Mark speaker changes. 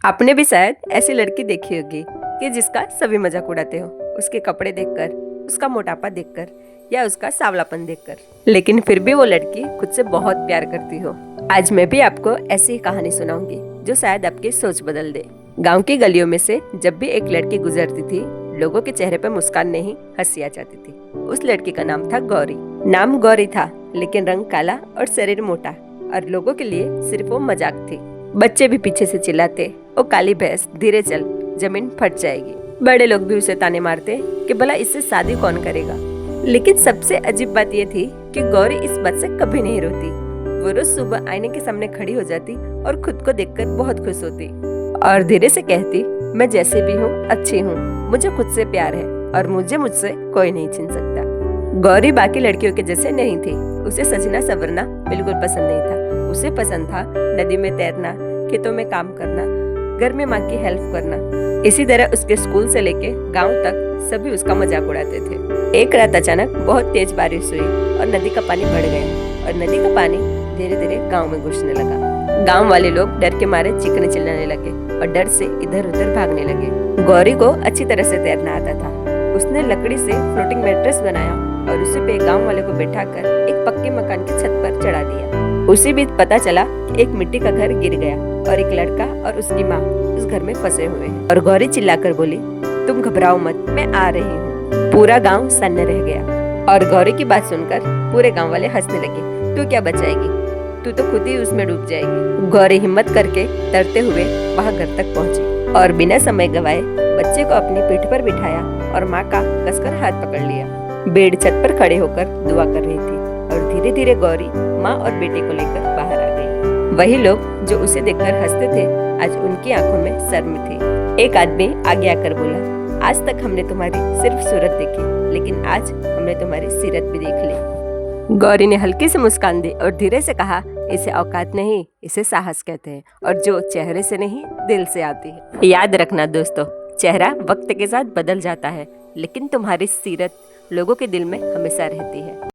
Speaker 1: आपने भी शायद ऐसी लड़की देखी होगी कि जिसका सभी मजाक उड़ाते हो, उसके कपड़े देखकर, उसका मोटापा देखकर या उसका सांवलापन देखकर, लेकिन फिर भी वो लड़की खुद से बहुत प्यार करती हो। आज मैं भी आपको ऐसी ही कहानी सुनाऊंगी जो शायद आपकी सोच बदल दे। गांव की गलियों में से जब भी एक लड़की गुजरती थी, लोगों के चेहरे पर मुस्कान नहीं हंसी आ जाती थी। उस लड़की का नाम था गौरी। नाम गौरी था, लेकिन रंग काला और शरीर मोटा, और लोगों के लिए सिर्फ वो मजाक थी। बच्चे भी पीछे से चिल्लाते, ओ काली भैंस धीरे चल, जमीन फट जाएगी। बड़े लोग भी उसे ताने मारते कि भला इससे शादी कौन करेगा। लेकिन सबसे अजीब बात यह थी कि गौरी इस बात से कभी नहीं रोती। वो रोज सुबह आईने के सामने खड़ी हो जाती और खुद को देखकर बहुत खुश होती और धीरे से कहती, मैं जैसे भी हूँ अच्छी हूँ, मुझे खुद से प्यार है और मुझसे कोई नहीं छीन सकता। गौरी बाकी लड़कियों के जैसे नहीं थी। उसे सजना संवरना बिल्कुल पसंद नहीं था। उसे पसंद था नदी में तैरना, खेतों में काम करना, घर में माँ की हेल्प करना। इसी तरह उसके स्कूल से लेके गांव तक सभी उसका मजाक उड़ाते थे। एक रात अचानक बहुत तेज बारिश हुई और नदी का पानी बढ़ गया और नदी का पानी धीरे धीरे गांव में घुसने लगा। गांव वाले लोग डर के मारे चीखने चिल्लाने लगे और डर से इधर उधर भागने लगे। गौरी को अच्छी तरह से तैरना आता था। उसने लकड़ी से फ्लोटिंग मैट्रेस बनाया और उसे पे गांव वाले को बैठाकर एक पक्के मकान की छत पर चढ़ा दिया। उसी बीच पता चला कि एक मिट्टी का घर गिर गया और एक लड़का और उसकी माँ उस घर में फंसे हुए हैं। और गौरी चिल्लाकर बोली, तुम घबराओ मत, मैं आ रही हूँ। पूरा गांव सन्न रह गया और गौरी की बात सुनकर पूरे गांव वाले हंसने लगे। तू क्या बचाएगी, तू तो खुद ही उसमें डूब जाएगी। गौरी हिम्मत करके तैरते हुए वहां घर तक पहुंची और बिना समय गवाए बच्चे को अपनी पीठ पर बिठाया और माँ का कसकर हाथ पकड़ लिया। बेड छत पर खड़े होकर दुआ कर रही थी और धीरे धीरे गौरी माँ और बेटे को लेकर बाहर आ गई। वही लोग जो उसे देखकर हंसते थे, आज उनकी आंखों में शर्म थी। एक आदमी आगे आकर बोला, आज तक हमने तुम्हारी सिर्फ सूरत देखी, लेकिन आज हमने तुम्हारी सीरत भी देख ली। गौरी ने हल्की से मुस्कान दी और धीरे से कहा, इसे औकात नहीं, इसे साहस कहते हैं, और जो चेहरे से नहीं दिल से आती है। याद रखना दोस्तों, चेहरा वक्त के साथ बदल जाता है, लेकिन तुम्हारी सीरत लोगों के दिल में हमेशा रहती है।